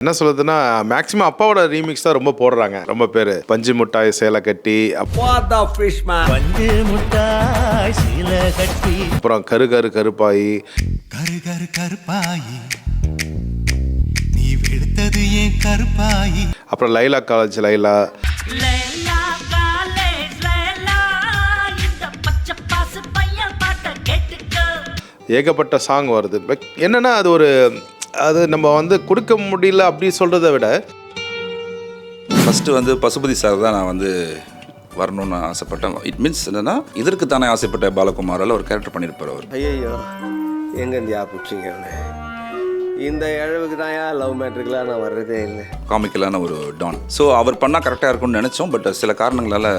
என்ன சொல்லுதுன்னா மேக்ஸிமம் அப்பாவோட ரீமிக்ஸ் தான் ரொம்ப போடுறாங்க. ரொம்ப பேர் பஞ்சு முட்டாய் சேலை கட்டி, பஞ்சு முட்டாய் சீல கட்டி, அப்புறம் கரு கரு கருப்பாயி, கரு கரு கருப்பாயி நீ வெளுத்தது ஏன் கருப்பாயி, அப்புறம் லைலா காலேஜ் லைலா, ஏகப்பட்ட சாங் வருது. என்னன்னா அது நம்ம கொடுக்க முடியல அப்படி சொல்கிறத விட, ஃபஸ்ட்டு பசுபதி சார் தான் நான் வரணும்னு ஆசைப்பட்டேன். இட் மீன்ஸ் என்னென்னா இதற்கு தானே ஆசைப்பட்ட பாலகுமாரால் ஒரு கேரக்டர் பண்ணியிருப்பார் அவர். ஐயோ எங்கேருந்து பிடிச்சிங்க இந்த இழவுக்கு தான் லவ் மேட்ருக்கெலாம் நான் வர்றதே இல்லை. காமிக்கலான ஒரு டான். ஸோ அவர் பண்ணால் கரெக்டாக இருக்கும்னு நினச்சோம். பட் சில காரணங்களால்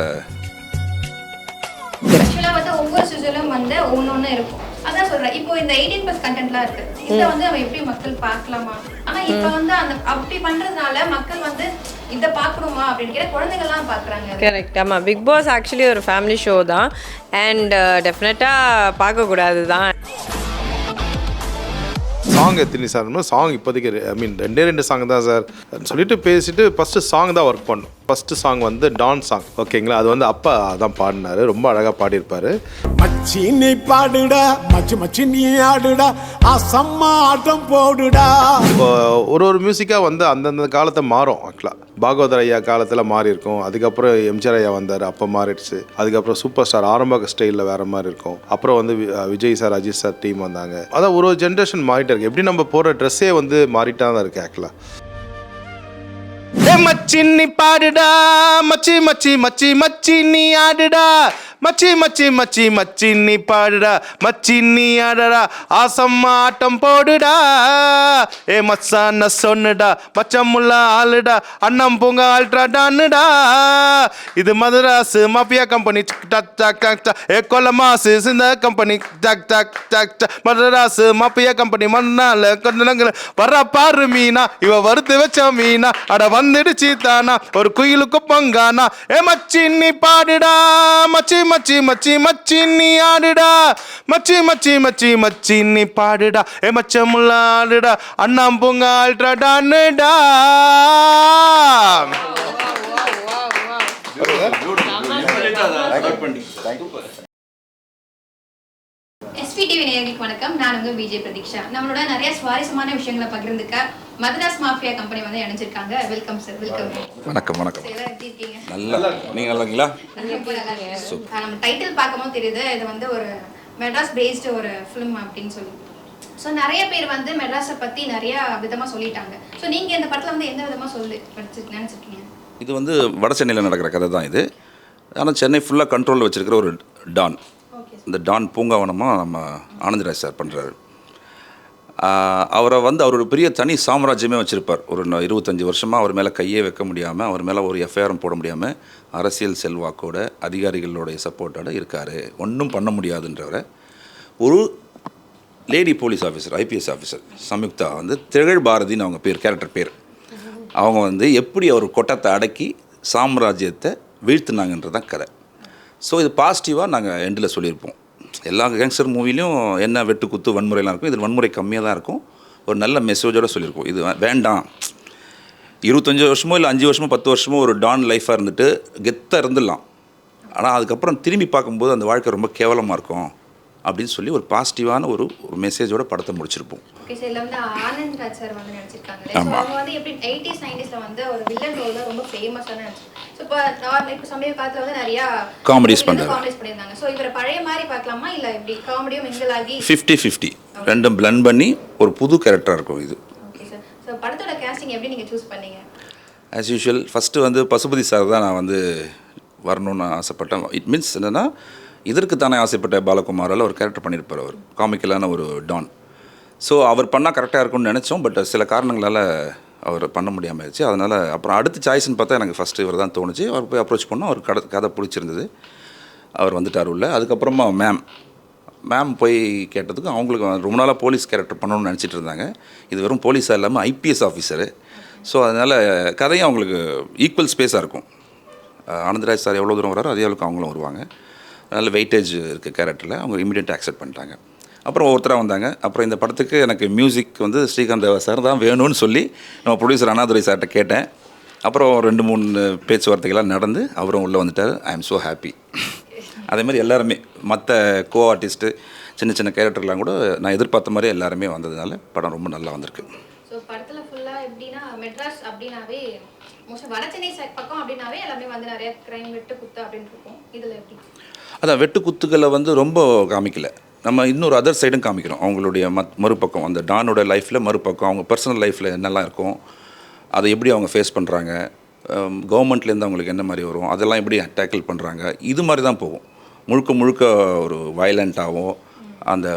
ஒவ்வொரு சீசனும் ஒன்று இருக்கும். அதான் சொல்றேன், இப்போ இந்த 18+ கண்டென்ட்லாம் இருக்கு. இதை நம்ம எப்படி மக்கள் பார்க்கலாமா? ஆனா இப்போ அந்த அப்படி பண்றதுனால மக்கள் இதை பார்க்கணுமா அப்படின்னு குழந்தைங்கள்லாம் பார்க்குறாங்க. கரெக்ட். ஆமாம், பிக் பாஸ் ஆக்சுவலி ஒரு ஃபேமிலி ஷோ தான். அண்ட் டெஃபினட்டாக பார்க்கக்கூடாது தான். சாங் எத்தனை சார் சாங் இப்போதைக்கு ரெண்டு சாங் தான் சார் சொல்லிட்டு பேசிட்டு ஃபஸ்ட்டு சாங் தான் ஒர்க் பண்ணோம். ஃபஸ்ட்டு சாங் டான் சாங், ஓகேங்களா? அது அப்பா அதான் பாடினாரு, ரொம்ப அழகாக பாடியிருப்பாரு. மச்சி நீ பாடுடா, மச்சி மச்சி நீ ஆடுடா, அசம்மா ஆட்டம் போடுடா. இப்போ ஒரு மியூசிக்காக அந்தந்த காலத்தை மாறும். ஆக்சுவலாக பாகவதர் ஐயா காலத்தில் மாறி இருக்கும். அதுக்கப்புறம் எம்ஜிஆர் ஐயா வந்தார், அப்போ மாறிடுச்சு. அதுக்கப்புறம் சூப்பர் ஸ்டார் ஆரம்ப ஸ்டைலில் வேறு மாதிரி இருக்கும். அப்புறம் Vijay sir, Ajith sir team வந்தாங்க. அதான் ஒரு ஜென்ரேஷன் மாறிட்டே இருக்கு. எப்படி நம்ம போகிற ட்ரெஸ்ஸே மாறிட்டா தான் இருக்கு ஆக்சுவலாக. மச்சின்னி பாடுடா, மச்சி மச்சி மச்சி மச்சி நீ ஆடுடா, மச்சி மச்சி மச்சி மச்சி நீ பாடுடா, மச்சி நீ ஆடுடா, ஆசம்மா ஆட்டம் போடுடா, ஏ மச்சான சொன்னுடா, மச்சமுள்ள ஆளுடா, அண்ணம் பூங்க அல்ட்ரா டான்னுடா, இது மதராசு மாஃபியா கம்பெனி, டக் டக் டக் டக், ஏ கொலமாசு சிந்த கம்பெனி, டக் டக் டக் டக், மதராசு மாஃபியா கம்பெனி, மண்ணால கொண்டனங்கள வர பாரு மீனா, இவ வறுத்து வச்ச மீனா, அட வந்துடுச்சு தானா ஒரு குயிலுக்கு பங்கானா, ஏ மச்சி நீ பாடுடா, மச்சி மச்சி மச்சி மச்சி நீ ஆடுடா, மச்சி மச்சி மச்சி மச்சி நீ பாடுடா, ஏ மச்சமுள்ள ஆடுடா, அண்ணாம் பூங்க அல்ட்ரா டான்னுடா. SVTV நேயர்களுக்கு வணக்கம். நான் விஜய் பிரதீக்ஷா. நம்மளோட நிறைய சுவாரஸ்யமான விஷயங்களை பகிர்ந்துக்க மதராஸ் மாஃபியா கம்பெனி இணைஞ்சிருக்காங்க. Welcome sir. வெல்கம். வணக்கம் வணக்கம். எப்படி இருக்கீங்க? நல்லா. நீங்கள் நல்லாங்களா? நம்ம டைட்டில் பார்க்கும்போது தெரியுது இது ஒரு மெட்ராஸ் பேஸ்டு ஒரு ஃபிலிம் அப்படின்னு சொல்லி. ஸோ நிறைய பேர் மெட்ராஸை பற்றி நிறைய விதமாக சொல்லிட்டாங்க. ஸோ நீங்கள் இந்த படத்தில் எந்த விதமாக நினச்சிருக்கீங்க? இது வட சென்னையில் நடக்கிற கதை தான் இது. ஆனால் சென்னை ஃபுல்லாக கண்ட்ரோலில் வச்சுருக்கிற ஒரு டான். இந்த டான் பூங்காவனமாக நம்ம ஆனந்தராஜ் சார் பண்ணுறாரு. அவரை அவரோட பெரிய தனி சாம்ராஜ்யமே வச்சுருப்பார். ஒரு 25 வருஷமாக அவர் மேலே கையே வைக்க முடியாமல், அவர் மேலே ஒரு எஃப்ஐஆரும் போட முடியாமல், அரசியல் செல்வாக்கோட அதிகாரிகளோடைய சப்போர்ட்டோட இருக்கார். ஒன்றும் பண்ண முடியாதுன்றவரை ஒரு lady police officer, IPS officer Samyuktha திகழ் பாரதின்னு அவங்க பேர், கேரக்டர் பேர். அவங்க எப்படி அவர் கொட்டத்தை அடக்கி சாம்ராஜ்யத்தை வீழ்த்தினாங்கன்றதான் கதை. ஸோ இது பாசிட்டிவாக நாங்கள் எண்டில் சொல்லியிருப்போம். எல்லா கேங்ஸ்டர் மூவிலையும் என்ன வெட்டு குத்து வன்முறையெல்லாம் இருக்கும். இதில் வன்முறை கம்மியாக தான் இருக்கும். ஒரு நல்ல மெசேஜோடு சொல்லியிருக்கோம். இது வேண்டாம், 25 வருஷமோ இல்லை 5 வருஷமோ 10 வருஷமோ ஒரு டான் லைஃபாக இருந்துட்டு கெத்தாக இருந்துடலாம். ஆனால் அதுக்கப்புறம் திரும்பி பார்க்கும்போது அந்த வாழ்க்கை ரொம்ப கேவலமாக இருக்கும் அப்படின்னு சொல்லி ஒரு பாசிட்டிவான ஒரு மெசேஜோட படத்தை முடிச்சிருப்போம். Okay sir. இதில் ஆனந்த்ராஜ் சார் நடிச்சிருக்காங்க. ஸோ அவங்க எப்படி 80s 90s ஒரு வில்லன் ரோல் தான் ரொம்ப ஃபேமஸான நடிச்சு. ஸோ இப்போ சமீப காலத்தில் நிறையா காமெடிஸ் பண்ணியிருந்தாங்க. ஸோ இவரை பழைய மாதிரி பார்க்கலாமா இல்லை எப்படி காமெடியும் மிங்கிள் ஆகி 50-50 ரெண்டும் பிளண்ட் பண்ணி ஒரு புது கேரக்டராக இருக்கும் இது. Okay sir. ஸோ படத்தோட கேஸ்டிங் எப்படி நீங்கள் சூஸ் பண்ணீங்க? As usual first Pasupathi sir தான் நான் வரணும்னு ஆசைப்பட்டேன். இட் மீன்ஸ் என்னென்னா இதற்கு தானே ஆசைப்பட்ட பாலகுமாரால் ஒரு கேரக்டர் பண்ணியிருப்பார் அவர், காமிக்கலான ஒரு டான். ஸோ அவர் பண்ணால் கரெக்டாக இருக்கும்னு நினச்சோம். பட் சில காரணங்களால் அவர் பண்ண முடியாமல் ஆயிடுச்சு. அதனால் அப்புறம் அடுத்த சாய்ஸ்ன்னு பார்த்தா எனக்கு ஃபஸ்ட்டு இவர் தான் தோணுச்சு. அவர் போய் அப்ரோச் பண்ணோம். அவர் கதை பிடிச்சிருந்தது. அவர் வந்துட்டார் உள்ள. அதுக்கப்புறமா மேம் போய் கேட்டதுக்கு அவங்களுக்கு ரொம்ப நாளாக போலீஸ் கேரக்டர் பண்ணணும்னு நினச்சிட்டு இருந்தாங்க. இது வெறும் போலீஸாக இல்லாமல் IPS ஆஃபீஸரு. ஸோ அதனால் கதையும் அவங்களுக்கு ஈக்குவல் ஸ்பேஸாக இருக்கும். ஆனந்தராஜ் சார் எவ்வளோ தூரம் வராரோ அதே அளவுக்கு அவங்களும் வருவாங்க. நல்ல வெயிட்டேஜ் இருக்குது கேரக்டரில். அவங்க இமீடியட்டாக அக்செப்ட் பண்ணிட்டாங்க. அப்புறம் ஒவ்வொருத்தராக வந்தாங்க. அப்புறம் இந்த படத்துக்கு எனக்கு மியூசிக் வந்து ஸ்ரீகாந்த் தேவா சார் தான் வேணும்னு சொல்லி நம்ம ப்ரொடியூசர் அண்ணாதுரை சார்கிட்ட கேட்டேன். அப்புறம் 2-3 பேச்சுவார்த்தைகள்லாம் நடந்து அவரும் உள்ளே வந்துட்டார். I am so happy. அதே மாதிரி எல்லாருமே மற்ற கோ ஆர்டிஸ்ட்டு சின்ன சின்ன கேரக்டர்லாம் கூட நான் எதிர்பார்த்த மாதிரி எல்லாருமே வந்ததுனால படம் ரொம்ப நல்லா வந்திருக்கு. ஸோ படத்தில் ஃபுல்லாக எப்படின்னா மெட்ராஸ் அப்படின்னாவே மோஸ்ட்லி வட சென்னை பக்கம் அப்படின்னாவே எல்லாமே வந்து நிறைய கிரைம் வெட்டு குத்து அப்படின்னு இருக்கும். இதில் எப்படி? அதான் வெட்டு குத்துக்களை வந்து ரொம்ப காமிக்கல. நம்ம இன்னொரு அதர் சைடும் காமிக்கிறோம். அவங்களுடைய மறுபக்கம் அந்த டானோட லைஃப்பில் மறுபக்கம் அவங்க பர்சனல் லைஃப்பில் என்னெல்லாம் இருக்கும், அதை எப்படி அவங்க ஃபேஸ் பண்ணுறாங்க, கவர்மெண்ட்லேருந்து அவங்களுக்கு என்ன மாதிரி வரும், அதெல்லாம் எப்படி டேக்கிள் பண்ணுறாங்க, இது மாதிரி தான் போகும். முழுக்க முழுக்க ஒரு வயலண்ட்டாகவும் அந்த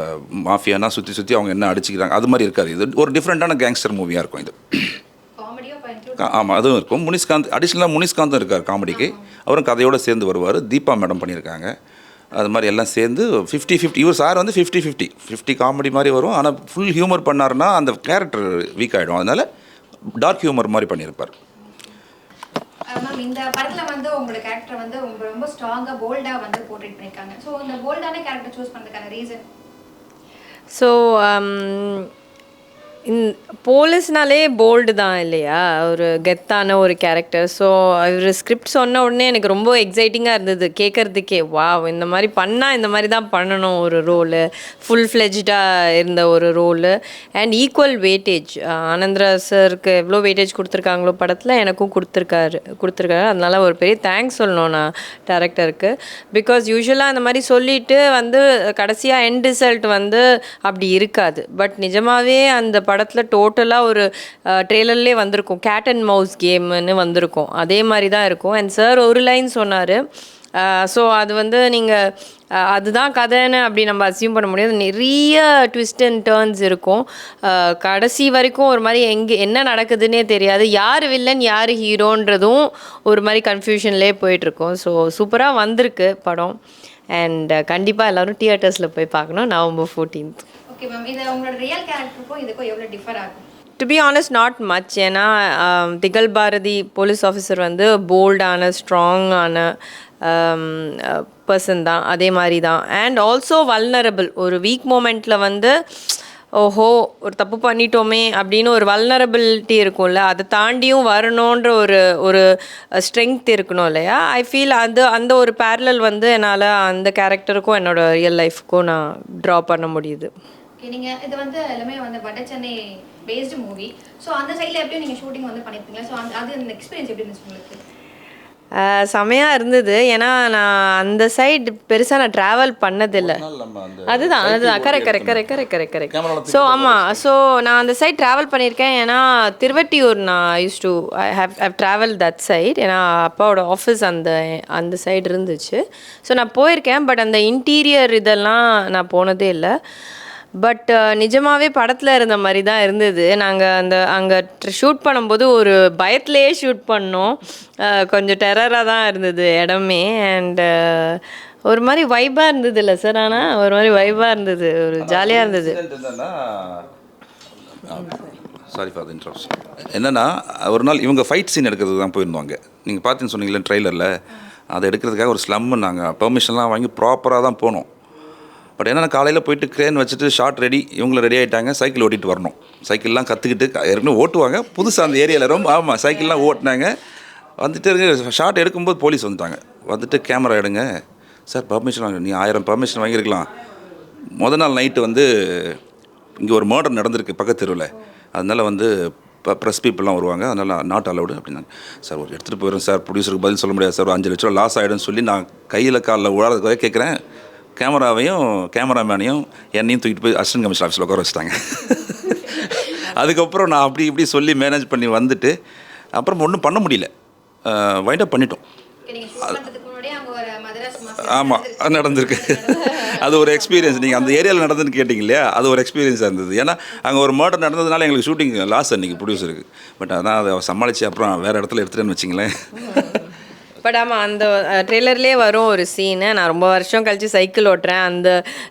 மாஃபியானா சுற்றி அவங்க என்ன அடிச்சுக்கிறாங்க அது மாதிரி இருக்காது. இது ஒரு டிஃப்ரெண்ட்டான கேங்ஸ்டர் மூவியாக இருக்கும் இது. ஆமாம், அதுவும் இருக்கும். முனிஸ்காந்த் அடிஷ்னலாக முனிஸ்காந்தும் இருக்கார் காமெடிக்கு. அவரும் கதையோடு சேர்ந்து வருவார். தீபா மேடம் பண்ணியிருக்காங்க. அது மாதிரி எல்லாம் சேர்ந்து 50-50. இவர் சார் வந்து 50-50 காமெடி மாதிரி வரும். ஆனால் ஃபுல் ஹியூமர் பண்ணாருன்னா அந்த கேரக்டர் வீக் ஆகிடும். அதனால் டார்க் ஹியூமர் மாதிரி பண்ணியிருப்பார். மேம் இந்த படத்தில் வந்து உங்களோட கேரக்டர் வந்து ரொம்ப ஸ்ட்ராங்காக போல்டாக வந்து போர்ட்ரேட் பண்ணியிருக்காங்க. ஸோ இந்த போல்டான கேரக்டர் சூஸ் பண்ணுறதுக்கான ரீசன்? ஸோ போலீஸ்னாலே போல்டு தான் இல்லையா, ஒரு கெத்தான ஒரு கேரக்டர். ஸோ அவர் ஸ்கிரிப்ட் சொன்ன உடனே எனக்கு ரொம்ப எக்ஸைட்டிங்காக இருந்தது கேட்குறதுக்கே. வா, இந்த மாதிரி பண்ணால் இந்த மாதிரி தான் பண்ணணும் ஒரு ரோலு, ஃபுல் ஃப்ளெஜ்டாக இருந்த ஒரு ரோலு அண்ட் ஈக்குவல் வெயிட்டேஜ். ஆனந்த்ரா சாருக்கு எவ்வளோ வெயிட்டேஜ் கொடுத்துருக்காங்களோ படத்தில் எனக்கும் கொடுத்துருக்காரு. அதனால ஒரு பெரிய தேங்க்ஸ் சொல்லணும் நான் டேரக்டருக்கு. பிகாஸ் யூஸ்வலாக அந்த மாதிரி சொல்லிவிட்டு வந்து கடைசியாக எண்ட் ரிசல்ட் வந்து அப்படி இருக்காது. பட் நிஜமாகவே அந்த படத்தில் டோட்டலாக ஒரு ட்ரெய்லர்லேயே வந்திருக்கும், கேட் அண்ட் மவுஸ் கேம்னு வந்திருக்கும். அதே மாதிரி தான் இருக்கும். அண்ட் சார் ஒரு லைன் சொன்னார். ஸோ அது வந்து நீங்கள் அதுதான் கதைன்னு அப்படி நம்ம அசியூம் பண்ண முடியாது. நிறைய ட்விஸ்ட் அண்ட் டேர்ன்ஸ் இருக்கும். கடைசி வரைக்கும் ஒரு மாதிரி என்ன நடக்குதுன்னே தெரியாது. யார் வில்லன் யார் ஹீரோன்றதும் ஒரு மாதிரி கன்ஃபியூஷன்லேயே போயிட்டுருக்கோம். ஸோ சூப்பராக வந்திருக்கு படம். அண்ட் கண்டிப்பாக எல்லோரும் தியேட்டர்ஸில் போய் பார்க்கணும் November 14th. ஓகே மேம், இது உங்களோட ரியல் கேரக்டருக்கும் இதுக்கும் எவ்வளோ டிஃபர் ஆகும்? To be honest not much. ஏன்னா திகழ் பாரதி போலீஸ் ஆஃபீஸர் வந்து போல்டான ஸ்ட்ராங்கான பர்சன் தான், அதே மாதிரி தான். And also vulnerable. ஒரு வீக் மூமெண்ட்டில் வந்து ஓஹோ ஒரு தப்பு பண்ணிட்டோமே அப்படின்னு ஒரு வல்னரபிலிட்டி இருக்கும்ல, அதை தாண்டியும் வரணுன்ற ஒரு ஸ்ட்ரென்த் இருக்கணும் இல்லையா. ஐ ஃபீல் அந்த ஒரு பேரலல் வந்து என்னால் அந்த கேரக்டருக்கும் என்னோடய ரியல் லைஃப்க்கும் நான் ட்ரா பண்ண முடியுது. ஓகே, நீங்கள் இது வந்து எல்லாமே வந்து வட சென்னை பேஸ்டு மூவி. ஸோ அந்த சைடில் எப்படியும் நீங்கள் ஷூட்டிங் வந்து பண்ணியிருப்பீங்களா? ஸோ அது அந்த எக்ஸ்பீரியன்ஸ் எப்படி இருந்துச்சு உங்களுக்கு? செமையாக இருந்தது. ஏன்னா நான் அந்த சைடு பெருசாக நான் ட்ராவல் பண்ணதில்லை. அதுதான் கரெக்ட். ஸோ ஆமாம், ஸோ நான் அந்த சைட் ட்ராவல் பண்ணியிருக்கேன். ஏன்னா திருவட்டியூர் நான் I have travel that side. ஏன்னா அப்பாவோட ஆஃபீஸ் அந்த சைடு இருந்துச்சு. ஸோ நான் போயிருக்கேன். பட் அந்த இன்டீரியர் இதெல்லாம் நான் போனதே இல்லை. பட் நிஜமாகவே படத்தில் இருந்த மாதிரி தான் இருந்தது. நாங்கள் அங்கே ஷூட் பண்ணும்போது ஒரு பயத்துலேயே ஷூட் பண்ணோம். கொஞ்சம் டெரராக தான் இருந்தது இடமே. அண்டு ஒரு மாதிரி வைபாக இருந்தது இல்லை சார்? ஆனால் ஒரு மாதிரி வைபாக இருந்தது, ஒரு ஜாலியாக இருந்தது. Sorry for the interruption. என்னென்னா ஒரு நாள் இவங்க ஃபைட் சீன் எடுக்கிறதுக்கு தான் போயிருந்தோங்க. நீங்கள் பார்த்தீங்கன்னு சொன்னீங்களே ட்ரெய்லரில், அதை எடுக்கிறதுக்காக ஒரு ஸ்லம்மு நாங்கள் பெர்மிஷன்லாம் வாங்கி ப்ராப்பராக தான் போனோம். பட் என்னென்னா காலையில் போயிட்டு க்ரேன் வச்சுட்டு ஷார்ட் ரெடி, இவங்களும் ரெடி ஆகிட்டாங்க. சைக்கிள் ஓட்டிகிட்டு வரணும். சைக்கிள்லாம் கற்றுக்கிட்டு ஏற்கனவே ஓட்டுவாங்க, புதுசாக அந்த ஏரியாவில் ரொம்ப ஆமாம் சைக்கிள்லாம் ஓட்டினாங்க. வந்துட்டு ஷார்ட் எடுக்கும்போது போலீஸ் வந்துட்டாங்க. வந்துட்டு கேமரா எடுங்க சார், பர்மிஷன் வாங்க. நீ 1000 பர்மிஷன் வாங்கியிருக்கலாம். நாள் நைட்டு வந்து இங்கே ஒரு மர்டர் நடந்திருக்கு பக்கத்து தெருவில். அதனால் வந்து ப்ரெஸ் பீப்புளெலாம் வருவாங்க, அதனால் நாட் அலவுடு அப்படின்னாங்க. சார் ஒரு எடுத்துகிட்டு போயிடும் சார், ப்ரொடியூசருக்கு பதில் சொல்ல முடியாது சார், ஒரு 5 லட்ச ரூபா லாஸ் ஆகிடும்னு சொல்லி நான் கையில் காலில் உழறதுக்காக கேட்குறேன். கேமராவையும் கேமராமேனையும் என்னையும் தூக்கிட்டு போய் அசிஸ்டன்ட் கமிஷனர் ஆஃபீஸில் உட்கார வச்சுட்டாங்க. அதுக்கப்புறம் நான் அப்படி இப்படி சொல்லி மேனேஜ் பண்ணி வந்துட்டு அப்புறம் ஒன்றும் பண்ண முடியல, வைண்ட் அப் பண்ணிட்டோம். ஆமாம், அது நடந்திருக்கு. அது ஒரு எக்ஸ்பீரியன்ஸ். நீங்கள் அந்த ஏரியாவில் நடந்துன்னு கேட்டிங்க இல்லையா, அது ஒரு எக்ஸ்பீரியன்ஸாக இருந்தது. ஏன்னா அங்கே ஒரு மர்டர் நடந்ததுனால எங்களுக்கு ஷூட்டிங் லாஸ் அன்றைக்கி ப்ரொடியூசருக்கு. பட் அதான் அதை சமாளித்து அப்புறம் வேறு இடத்துல எடுத்துட்டேன்னு வச்சிங்களேன். பட் ஆமாம் அந்த ட்ரெய்லர்லேயே வரும் ஒரு சீனு. நான் ரொம்ப வருஷம் கழிச்சு சைக்கிள் ஓட்டுறேன். அந்த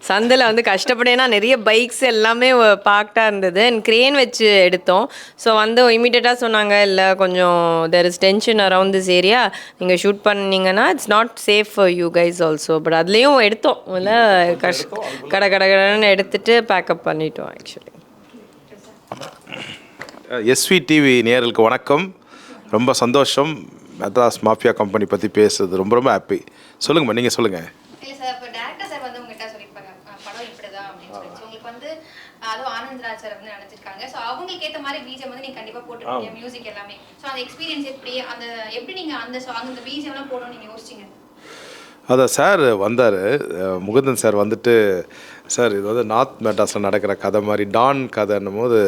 சந்தில் வந்து கஷ்டப்படேன்னா நிறைய பைக்ஸ் எல்லாமே பார்க்டாக இருந்தது. அண்ட் க்ரேன் வச்சு எடுத்தோம். ஸோ வந்து இமீடியட்டாக சொன்னாங்க, இல்லை கொஞ்சம் there is tension around this area, நீங்கள் ஷூட் பண்ணீங்கன்னா it's not safe for you guys also. But அதுலேயும் எடுத்தோம், இல்லை கடன்னு எடுத்துட்டு பேக்கப் பண்ணிட்டோம் ஆக்சுவலி. எஸ்வி டிவி நேயர்களுக்கு வணக்கம். ரொம்ப சந்தோஷம் மெட்ராஸ் மாஃபியா கம்பெனி பற்றி பேசுறது ரொம்ப ரொம்ப ஹாப்பி. சொல்லுங்கம்மா, நீங்கள் சொல்லுங்கள். இல்லை சார், இப்போ டேரக்டர் சார் வந்து உங்ககிட்ட சொல்லியிருப்பாங்க படம் இப்படிதான் அப்படின்னு சொல்லி. ஸோ உங்களுக்கு வந்து அதுவும் ஆனந்த்ராஜ் சார் வந்து நினச்சிருக்காங்க. ஸோ அவங்களுக்கு ஏற்ற மாதிரி பிஜிஎம் வந்து நீங்கள் கண்டிப்பாக போட்டுருக்கீங்க, மியூசிக் எல்லாமே. ஸோ அந்த எக்ஸ்பீரியன்ஸ் எப்படி நீங்கள் அந்த சாங் அந்த பிஜிஎம்லாம் போடணும்னு நீங்கள் யோசிச்சிங்க? அதான் சார் வந்தார், முகுந்தன் சார் வந்துட்டு, சார் இது வந்து நார்த் மெட்ராஸில் நடக்கிற கதை மாதிரி டான் கதைன்னும் போது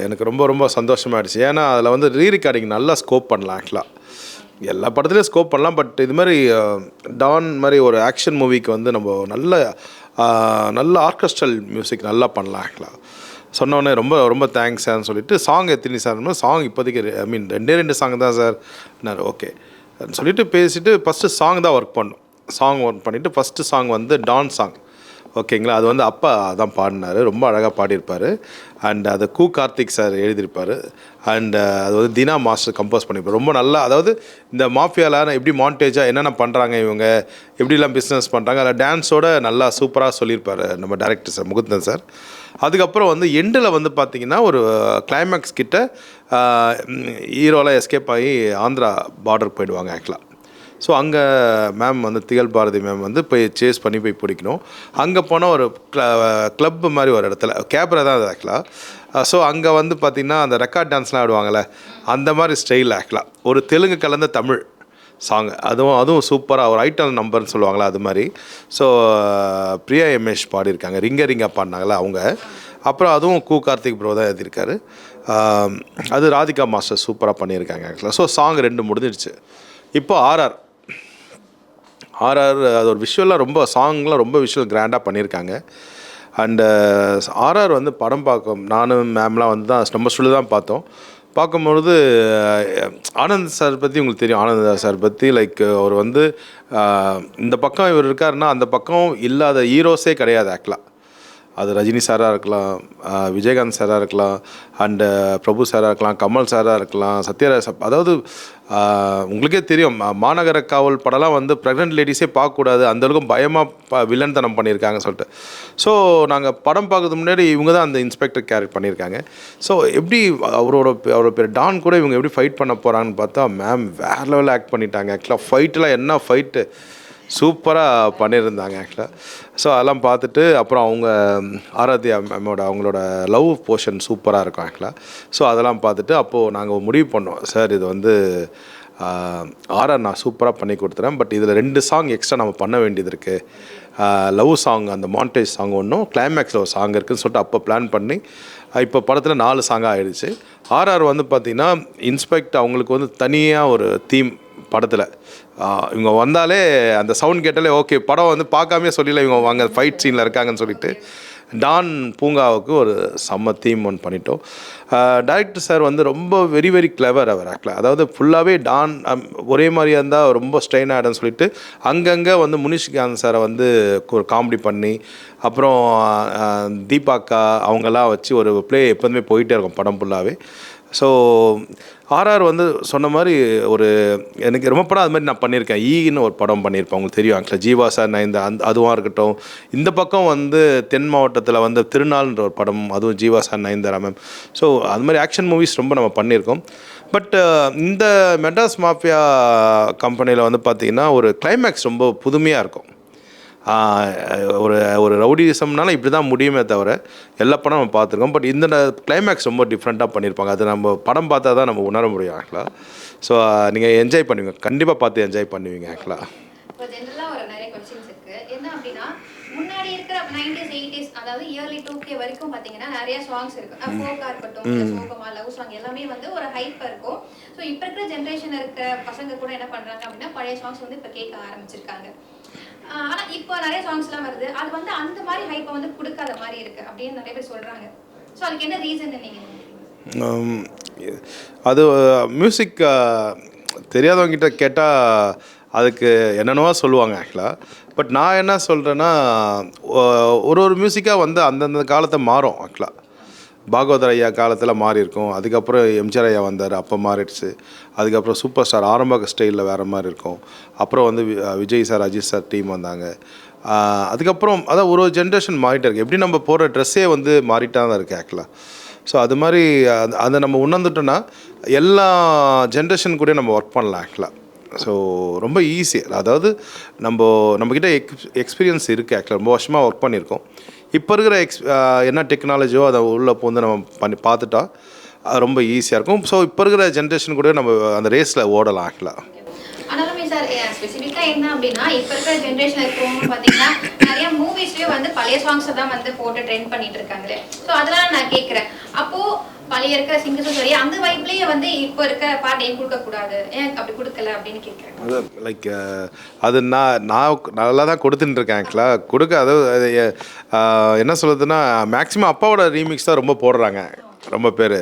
எனக்கு ரொம்ப ரொம்ப சந்தோஷமாகிடுச்சு. ஏன்னா அதில் வந்து ரீரெக்கார்டிங் நல்லா ஸ்கோப் பண்ணலாம். ஆக்சுவலாக எல்லா படத்துலேயும் ஸ்கோப் பண்ணலாம், பட் இது மாதிரி டான் மாதிரி ஒரு ஆக்ஷன் மூவிக்கு வந்து நம்ம நல்ல ஆர்கெஸ்ட்ரல் மியூசிக் நல்லா பண்ணலாம். ஆக்சுவலாக சொன்னோடனே ரொம்ப ரொம்ப தேங்க்ஸ் சார்னு சொல்லிட்டு, சாங் எத்தனை சார், சாங் இப்போதைக்கு ஐ மீன் 2 சாங் தான் சார். நான் ஓகே சொல்லிவிட்டு பேசிவிட்டு ஃபஸ்ட்டு சாங் தான் ஒர்க் பண்ணோம். சாங் ஒர்க் பண்ணிவிட்டு ஃபஸ்ட்டு சாங் வந்து டான் சாங், ஓகேங்களா. அது வந்து அப்பா தான் பாடினார், ரொம்ப அழகாக பாடியிருப்பார். அண்ட் அதை கார்த்திக் சார் எழுதியிருப்பார். அண்ட் அது வந்து தினா மாஸ்டர் கம்போஸ் பண்ணியிருப்பார். ரொம்ப நல்லா, அதாவது இந்த மாஃபியாவில் எப்படி மாண்டேஜாக என்னென்ன பண்ணுறாங்க, இவங்க எப்படிலாம் பிஸ்னஸ் பண்ணுறாங்க, அதில் டான்ஸோட நல்லா சூப்பராக சொல்லியிருப்பார் நம்ம டைரக்டர் சார் முகுந்தன் சார். அதுக்கப்புறம் வந்து எண்டில் வந்து பார்த்திங்கன்னா ஒரு கிளைமேக்ஸ் கிட்ட ஹீரோலாம் எஸ்கேப் ஆகி ஆந்திரா பார்டர் போயிடுவாங்க ஆக்சுவலாக. ஸோ அங்கே மேம் வந்து திகழ் பாரதி மேம் வந்து போய் சேஸ் பண்ணி போய் பிடிக்கணும். அங்கே போனால் ஒரு கிளப் மாதிரி ஒரு இடத்துல கேப்ரா தான் அது ஆக்சுவலாக. ஸோ அங்கே வந்து பார்த்திங்கன்னா அந்த ரெக்கார்ட் டான்ஸ்லாம் ஆடுவாங்கள்ல, அந்த மாதிரி ஸ்டைல் ஆக்சுவலாக ஒரு தெலுங்கு கலந்த தமிழ் சாங். அதுவும் சூப்பராக ஒரு ஐட்டம் நம்பர்னு சொல்லுவாங்களா அது மாதிரி. ஸோ பிரியா எம்எஸ் பாடியிருக்காங்க, ரிங்கா பாடினாங்களா அவங்க. அப்புறம் அதுவும் கார்த்திக் ப்ரோ தான் எழுதியிருக்காரு. அது ராதிகா மாஸ்டர் சூப்பராக பண்ணியிருக்காங்க ஆக்சுவலாக. ஸோ சாங் 2 முடிஞ்சிடுச்சு. இப்போ ஆர்ஆர் அது ஒரு விஷுவலாக ரொம்ப சாங்லாம் ரொம்ப விஷுவல் கிராண்டாக பண்ணியிருக்காங்க. அண்டு ஆர்ஆர் வந்து படம் நானும் மேம்லாம் வந்து தான் நம்ம ஸ்டூடியோ தான் பார்த்தோம். பார்க்கும்பொழுது ஆனந்த் சார் பற்றி உங்களுக்கு தெரியும். ஆனந்த் சார் பற்றி லைக் அவர் வந்து இந்த பக்கம் இவர் இருக்காருன்னா அந்த பக்கம் இல்லாத ஹீரோஸே கிடையாது ஆக்சுவலாக. அது ரஜினி சாராக இருக்கலாம், விஜயகாந்த் சாராக இருக்கலாம், அண்டு பிரபு சாராக இருக்கலாம், கமல் சாராக இருக்கலாம், சத்யராஜ். அதாவது உங்களுக்கே தெரியும், மாநகர காவல் படம்லாம் வந்து ப்ரெக்னென்ட் லேடிஸே பார்க்கக்கூடாது, அந்தளவுக்கு பயமாக வில்லன் தனம் பண்ணியிருக்காங்கன்னு சொல்லிட்டு. ஸோ நாங்கள் படம் பார்க்கறதுக்கு முன்னாடி இவங்க தான் அந்த இன்ஸ்பெக்டர் கேரக்டர் பண்ணியிருக்காங்க. ஸோ எப்படி அவரோட பேர் டான் கூட இவங்க எப்படி ஃபைட் பண்ண போகிறாங்கன்னு பார்த்தா மேம் வேறு லெவலில் ஆக்ட் பண்ணிட்டாங்க. ஆக்சுவலாக ஃபைட்டெலாம் என்ன ஃபைட்டு சூப்பராக பண்ணியிருந்தாங்க ஆக்சுவலாக. ஸோ அதெல்லாம் பார்த்துட்டு அப்புறம் அவங்க ஆராத்யா மேமோட அவங்களோட லவ் போர்ஷன் சூப்பராக இருக்கும் ஆக்சுவலாக. ஸோ அதெல்லாம் பார்த்துட்டு அப்போது நாங்கள் முடிவு பண்ணோம், சார் இது வந்து ஆர்ஆர் நான் சூப்பராக பண்ணி கொடுத்துறேன், பட் இதில் 2 சாங் எக்ஸ்ட்ரா நம்ம பண்ண வேண்டியது இருக்குது. லவ் சாங் அந்த மாண்டேஜ் சாங் ஒன்றும், கிளைமேக்ஸில் ஒரு சாங் இருக்குதுன்னு சொல்லிட்டு அப்போ பிளான் பண்ணி இப்போ படத்தில் 4 சாங்காக ஆகிடுச்சு. ஆர்ஆர் வந்து பார்த்திங்கன்னா இன்ஸ்பெக்ட் அவங்களுக்கு வந்து தனியாக ஒரு தீம் படத்தில். இவங்க வந்தாலே அந்த சவுண்ட் கேட்டாலே ஓகே, படம் வந்து பார்க்காமே சொல்லல இவங்க வாங்க ஃபைட் சீனில் இருக்காங்கன்னு சொல்லிட்டு டான் பூங்காவுக்கு ஒரு செம்ம தீம் ஒன்று பண்ணிட்டோம். டைரக்டர் சார் வந்து ரொம்ப வெரி வெரி கிளவர் அவர் ஆக்சுவலாக. அதாவது ஃபுல்லாகவே டான் ஒரே மாதிரியாக இருந்தால் ரொம்ப ஸ்ட்ரெயின் ஆகிடும்னு சொல்லிட்டு அங்கங்கே வந்து முனிஷ்காந்த் சாரை வந்து ஒரு காமெடி பண்ணி, அப்புறம் தீபாக்கா அவங்கெல்லாம் வச்சு ஒரு ப்ளே எப்போதுமே போயிட்டே இருக்கும் படம் ஃபுல்லாகவே. ஸோ ஆர்ஆர் வந்து சொன்ன மாதிரி ஒரு எனக்கு ரொம்ப படம் அது மாதிரி நான் பண்ணியிருக்கேன். ஈன்னு ஒரு படம் பண்ணியிருப்பேன், உங்களுக்கு தெரியும் ஆக்சுவலாக. ஜீவா சார் நான் அதுவாக இருக்கட்டும். இந்த பக்கம் வந்து தென் மாவட்டத்தில் வந்து திருநாள்ன்ற ஒரு படம், அதுவும் Jeeva sir Nayanthara ma'am. So அது மாதிரி ஆக்ஷன் மூவிஸ் ரொம்ப நம்ம பண்ணியிருக்கோம். பட் இந்த மெட்ராஸ் மாஃபியா கம்பெனியில் வந்து பார்த்திங்கன்னா ஒரு கிளைமேக்ஸ் ரொம்ப புதுமையாக இருக்கும். ஒரு ரவுடிசம்னால இப்படி தான் முடியுமே தவிர எல்லா படம் நம்ம பார்த்துருக்கோம். பட் இந்த கிளைமேக்ஸ் ரொம்ப டிஃப்ரெண்ட்டாக பண்ணியிருப்பாங்க. அது நம்ம படம் பார்த்தா தான் நம்ம உணர முடியும் ஆக்சுவலாக. ஸோ நீங்கள் என்ஜாய் பண்ணுவீங்க, கண்டிப்பாக பார்த்து என்ஜாய் பண்ணுவீங்க ஆக்சுவலாக. இப்போ ஜென்ரலாக ஒரு நிறைய கொஸ்டின்ஸ் இருக்குது. என்ன அப்படின்னா, முன்னாடி இருக்கிற 90s 80s அதாவது இயர்லி 2K வரைக்கும் பார்த்தீங்கன்னா நிறைய சாங்ஸ் இருக்குது. ஃபோக்காக இருக்கட்டும், சோகமா லவ் சாங் எல்லாமே வந்து ஒரு ஹைப்பாக இருக்கும். ஸோ இப்போ இருக்கிற ஜென்ரேஷன் இருக்க பசங்க கூட என்ன பண்ணுறாங்க அப்படின்னா பழைய சாங்ஸ் வந்து இப்போ கேட்க ஆரம்பிச்சிருக்காங்க. ஆனால் இப்போ நிறைய சாங்ஸ்லாம் வருது, அது வந்து அந்த மாதிரி ஹைப்பை வந்து கொடுக்காத மாதிரி இருக்குது அப்படின்னு நிறைய பேர் சொல்கிறாங்க. ஸோ அதுக்கு என்ன ரீசன் நீங்கள்? அது மியூசிக் தெரியாதவங்ககிட்ட கேட்டால் அதுக்கு என்னென்னவோ சொல்லுவாங்க ஆக்சுவலாக. பட் நான் என்ன சொல்கிறேன்னா, ஒரு மியூசிக்காக வந்து அந்தந்த காலத்தை மாறும் ஆக்சுவலாக. பாகவதர் ஐயா காலத்தில் மாறி இருக்கும், அதுக்கப்புறம் எம்ஜிஆர் ஐயா வந்தார், அப்போ மாறிடுச்சு. அதுக்கப்புறம் சூப்பர் ஸ்டார் ஆரம்ப ஸ்டைலில் வேறு மாதிரி இருக்கும். அப்புறம் வந்து Vijay sir, Ajith sir team வந்தாங்க. அதுக்கப்புறம் அதான் ஒரு ஜென்ரேஷன் மாறிட்டே இருக்குது. எப்படி நம்ம போடுற ட்ரெஸ்ஸே வந்து மாறிட்டா தான் இருக்குது ஆக்சுவலாக. ஸோ அது மாதிரி அதை நம்ம உணர்ந்துட்டோன்னா எல்லா ஜென்ரேஷன் கூட நம்ம ஒர்க் பண்ணலாம் ஆக்சுவலாக. ஸோ ரொம்ப ஈஸி. அதாவது நம்மக்கிட்ட எக்ஸ்பீரியன்ஸ் இருக்குது ஆக்சுவலாக. ரொம்ப வருஷமாக ஒர்க் பண்ணியிருக்கோம். இப்போ இருக்கிற என்ன டெக்னாலஜியோ அதை உள்ளே வந்து நம்ம பார்த்துட்டா அது ரொம்ப ஈஸியாக இருக்கும். ஸோ இப்போ இருக்கிற ஜென்ரேஷன் கூட நம்ம அந்த ரேஸில் ஓடலாம் ஆக்சுவலாக. ஆனாலுமே சார் ஸ்பெசிஃபிக்காக என்ன அப்படின்னா, இப்போ இருக்கிற ஜென்ரேஷனில் இருக்கிறவங்க பார்த்தீங்கன்னா நிறைய மூவிஸ்லேயே வந்து பழைய சாங்ஸை தான் வந்து போட்டு ட்ரெண்ட் பண்ணிட்டு இருக்காங்களே. ஸோ அதெல்லாம் நான் கேட்குறேன், அப்போது பழைய இருக்கிற சிங்கர்ஸும் சரி அந்த வைப்லேயே வந்து இப்போ இருக்கிற பாட்டு ஏன் கொடுக்கக்கூடாது, ஏன் அப்படி கொடுக்கல அப்படின்னு கேட்குறேன். அது லைக் அது நான் நல்லா தான் கொடுத்துட்டு இருக்கேன் ஆக்சுவலாக. கொடுக்க அதாவது என்ன சொல்லுதுன்னா, மேக்ஸிமம் அப்பாவோட ரீமிக்ஸ் தான் ரொம்ப போடுறாங்க ரொம்ப பேர்.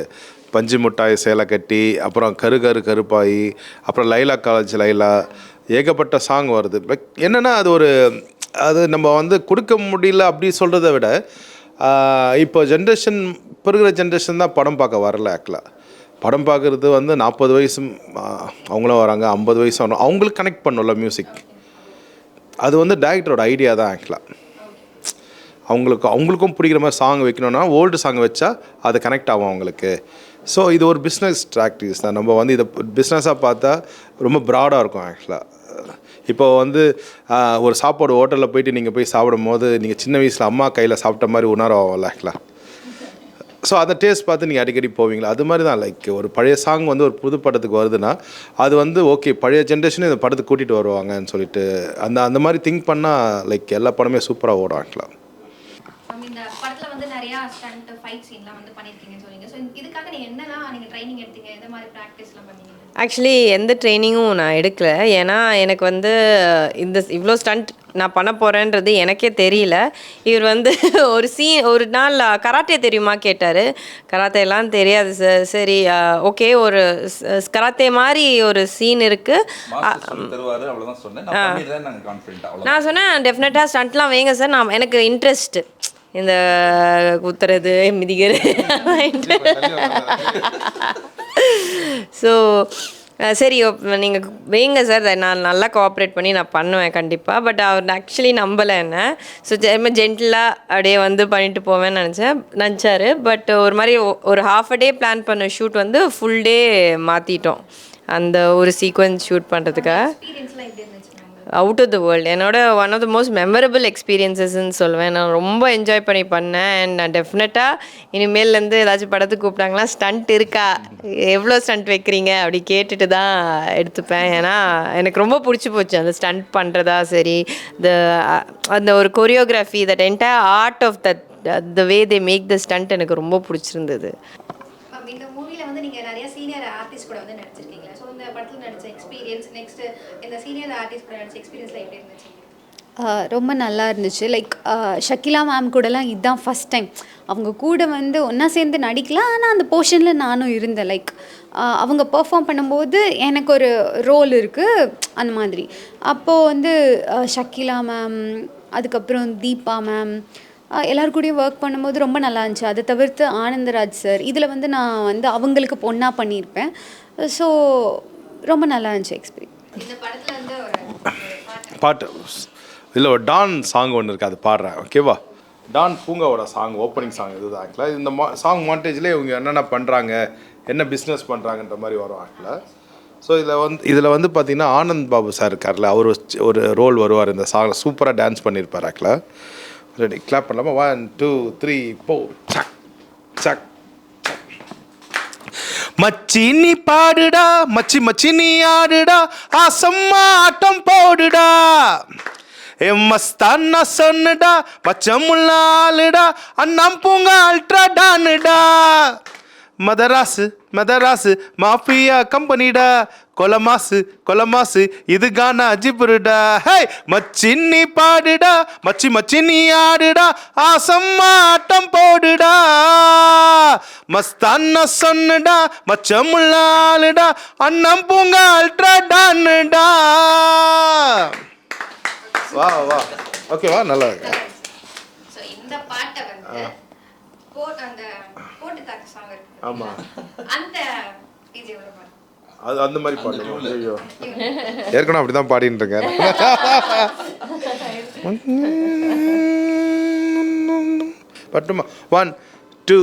பஞ்சு முட்டாய் சேலை கட்டி, அப்புறம் கருப்பாயி, அப்புறம் லைலா காலேஜ் லைலா, ஏகப்பட்ட சாங் வருது. லைக் என்னென்னா அது நம்ம வந்து கொடுக்க முடியல அப்படி சொல்கிறத விட, இப்போ இருக்கிற ஜென்ரேஷன் தான் படம் பார்க்க வரல ஆக்சுவலாக. படம் பார்க்குறது வந்து 40 வயசு அவங்களும் வராங்க, 50 வயசு வரணும், அவங்களுக்கு கனெக்ட் பண்ணல மியூசிக். அது வந்து டைரக்டரோட ஐடியா தான் ஆக்சுவலாக. அவங்களுக்கும் பிடிக்கிற மாதிரி சாங் வைக்கணுன்னா ஓல்டு சாங் வச்சா அது கனெக்ட் ஆகும் அவங்களுக்கு. ஸோ இது ஒரு பிஸ்னஸ் ப்ராக்டிஸ் தான். நம்ம வந்து இதை பிஸ்னஸாக பார்த்தா ரொம்ப ப்ராடாக இருக்கும் ஆக்சுவலாக. இப்போ வந்து ஒரு சாப்பாடு ஹோட்டலில் போயிட்டு நீங்கள் போய் சாப்பிடும் போது நீங்கள் சின்ன வயசில் அம்மா கையில் சாப்பிட்ட மாதிரி உணர்வாகல ஆக்சுவலாக. ஸோ அதை டேஸ்ட் பார்த்து நீங்கள் அடிக்கடி போவீங்களா, அது மாதிரி தான். லைக் ஒரு பழைய சாங் வந்து ஒரு புது படத்துக்கு வருதுன்னா அது வந்து ஓகே பழைய ஜென்ரேஷனே இந்த படத்துக்கு கூட்டிகிட்டு வருவாங்கன்னு சொல்லிட்டு அந்த மாதிரி திங்க் பண்ணால் லைக் எல்லா படமே சூப்பராக ஓடும் ஆக்சுவலாக. இந்த படத்துல வந்து நிறைய ஸ்டண்ட் ஃபைட் சீன்லாம் வந்து பண்ணிருக்கீங்கன்னு சொல்றீங்க. சோ இதுக்காக நீங்க என்னலாம் நீங்க ட்ரைனிங் எடுத்தீங்க, எந்த மாதிரி பிராக்டிஸ்லாம் பண்ணீங்க? ஆக்சுவலி எந்த ட்ரைனிங்கும் நான் எடுக்கல. ஏன்னா எனக்கு வந்து இவ்வளோ ஸ்டண்ட் நான் பண்ண போகிறேன்றது எனக்கே தெரியல. இவர் வந்து ஒரு நாள் கராத்தே தெரியுமா கேட்டார். கராத்தே எல்லாம் தெரியாது சார். சரி ஓகே, ஒரு கராத்தே மாதிரி ஒரு சீன் இருக்குது. நான் சொன்னேன் டெஃபினட்டாக ஸ்டண்ட்லாம் வைங்க சார், எனக்கு இன்ட்ரெஸ்ட்டு இந்த குத்துறது மிதிக்கிறது. ஸோ சரி நீங்கள் வைங்க சார், நான் நல்லா கோஆப்ரேட் பண்ணி நான் பண்ணுவேன் கண்டிப்பாக. பட் அவர் ஆக்சுவலி நம்பலை என்ன. ஸோ ஜென்டிலாக அப்படியே வந்து பண்ணிட்டு போவேன்னு நினச்சாரு. பட் ஒரு மாதிரி ஒரு ½ டே பிளான் பண்ண ஷூட் வந்து ஃபுல் டே மாற்றிட்டோம் அந்த ஒரு சீக்வன்ஸ் ஷூட் பண்ணுறதுக்காக. எக்ஸ்பீரியன்ஸ்லாம் எப்படி இருந்துச்சு? அவுட் ஆஃப் த வேர்ல்டு என்னோட one of the most memorable எக்ஸ்பீரியன்ஸஸ்ன்னு சொல்லுவேன். நான் ரொம்ப என்ஜாய் பண்ணி பண்ணேன். அண்ட் நான் டெஃபினட்டாக இனிமேல்லேருந்து ஏதாச்சும் படத்துக்கு கூப்பிட்டாங்களா ஸ்டண்ட் இருக்கா, எவ்வளோ ஸ்டண்ட் வைக்கிறீங்க அப்படி கேட்டுட்டு தான் எடுத்துப்பேன். ஏன்னா எனக்கு ரொம்ப பிடிச்சி போச்சு அந்த ஸ்டண்ட் பண்ணுறதா சரி, அந்த ஒரு choreography, that entire art of the way they make the stunt எனக்கு ரொம்ப பிடிச்சிருந்தது. இந்த மூவில வந்து நீங்க நிறைய சீனியர் ஆர்டிஸ்ட் கூட வந்து நடிச்சிருக்கீங்க. சோ இந்த படத்துல நடிச்ச எக்ஸ்பீரியன்ஸ், நெக்ஸ்ட் இந்த சீனியர் ஆர்டிஸ்ட் கூட நடிச்ச எக்ஸ்பீரியன்ஸ்ல எப்படி இருந்துச்சு? ரொம்ப நல்லா இருந்துச்சு. லைக் ஷக்கிலா மேம் கூடலாம் இதுதான் ஃபஸ்ட் டைம் அவங்க கூட வந்து ஒன்றா சேர்ந்து நடிக்கலாம். ஆனால் அந்த போர்ஷனில் நானும் இருந்தேன். லைக் அவங்க பெர்ஃபார்ம் பண்ணும்போது எனக்கு ஒரு ரோல் இருக்குது அந்த மாதிரி. அப்போது வந்து ஷக்கிலா மேம், அதுக்கப்புறம் தீபா மேம், எல்லாருக்கூடையும் ஒர்க் பண்ணும்போது ரொம்ப நல்லா இருந்துச்சு. அதை தவிர்த்து ஆனந்தராஜ் சார், இதில் வந்து நான் வந்து அவங்களுக்கு பொண்ணாக பண்ணியிருப்பேன். ஸோ ரொம்ப நல்லா இருந்துச்சு எக்ஸ்பீரியன்ஸ். இந்த படத்துல வந்து ஒரு பாட்டு இல்லை, ஒரு டான் சாங் ஒன்று இருக்குது, அது பாடுறேன் ஓகேவா. டான் பூங்காவோட சாங், ஓப்பனிங் சாங் இதுதான் ஆக்சுவலாக. இந்த சாங் மாண்டேஜ்லேயே இவங்க என்னென்ன பண்ணுறாங்க, என்ன பிஸ்னஸ் பண்ணுறாங்கன்ற மாதிரி வரும் ஆக்சுவலாக. ஸோ இதில் வந்து பார்த்திங்கன்னா ஆனந்த் பாபு சார் இருக்கார்ல, அவர் ஒரு ரோல் வருவார் இந்த சாங். சூப்பராக டான்ஸ் பண்ணியிருப்பார் ஆக்சுவலாக. ரெடி, கிளாப் பண்ணலாமா? 1 2 3 4 சக் சக். மச்சி நீ பாடுடா, மச்சி மச்சி நீ ஆடுடா, ஆசம்மா ஆட்டம் போடுடா, மஸ்தான்னா சொன்னுடா, பச்சமுள்ள ஆளுடா, அண்ணாம் பூங்கா அல்ட்ரா டானுடா, மதராசு மாஃபியா கம்பெனிடா கொலமாசு இது கானா அஜிபுருடா ஹே மச்சின்னி பாடுடா மச்சி நீ ஆடுடா ஆசம்மா ஆட்டம் போடுடா மஸ்தான சொன்னுடா மச்சமுள்ள ஆளுடா அண்ணம் பூங்க அல்ட்ரா டான்னுடா வா ஓகேவா நல்லா இருக்கு ஸோ இந்த பாட்டை வந்து அந்த போட்டு தாக்கு சாங் இருக்கு ஆமா அந்த இது ஒரு பாட்டு அது அந்த மாதிரி பாடணும் ஐயோ ஏற்கனவே அப்படிதான் பாடிட்டு இருக்கேன் பட்டுமா 1 2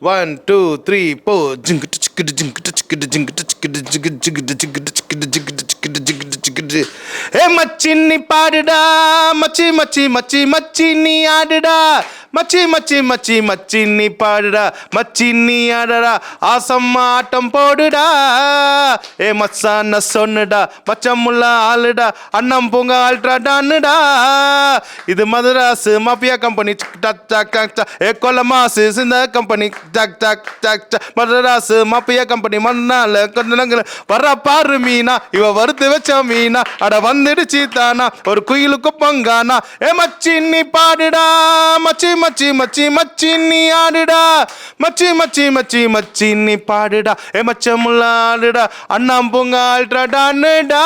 1 2 3 4 ஜிங்கிட்டு சிக்கிட்டு ஜிங்கிட்டு சிக்கிட்டு ஜிங்கிட்டு சிக்கிட்டு ஜிங்கிட்டு சிக்கிட்டு ஜிங்கிட்டு சிக்கிட்டு ஜிங்கிட்டு சிக்கிட்டு ஜிங்கிட்டு சிக்கிட்டு ஏ மச்சின்னி பாடுடா மச்சி நீ ஆடுடா மச்சி நீ பாடுடா மச்சி நீ ஆடுடா ஆசம்மா ஆட்டம் போடுடா ஏ மச்சான சொன்னுடா மச்சமுள்ள ஆளுடா அண்ணம் பூங்க அல்ட்ரா டான்னுடா இது மதராசு மாஃபியா கம்பெனி டக் டக் டக் டக் ஏ கொலமாசு சிந்த கம்பெனி டக் டக் டக் டக் மதராசு மாஃபியா கம்பெனி மண்ணால கொஞ்ச வர பாரு மீனா இவ வறுத்து வச்ச மீனா அட வந்துடுச்சு தானா ஒரு குயிலுக்கு பங்கானா ஏ மச்சி நீ பாடுடா மச்சி நீ ஆடுடா மச்சி நீ பாடுடா ஏ மச்சமுள்ள ஆடுடா அண்ணாம் பூங்க அல்ட்ரா டான்னுடா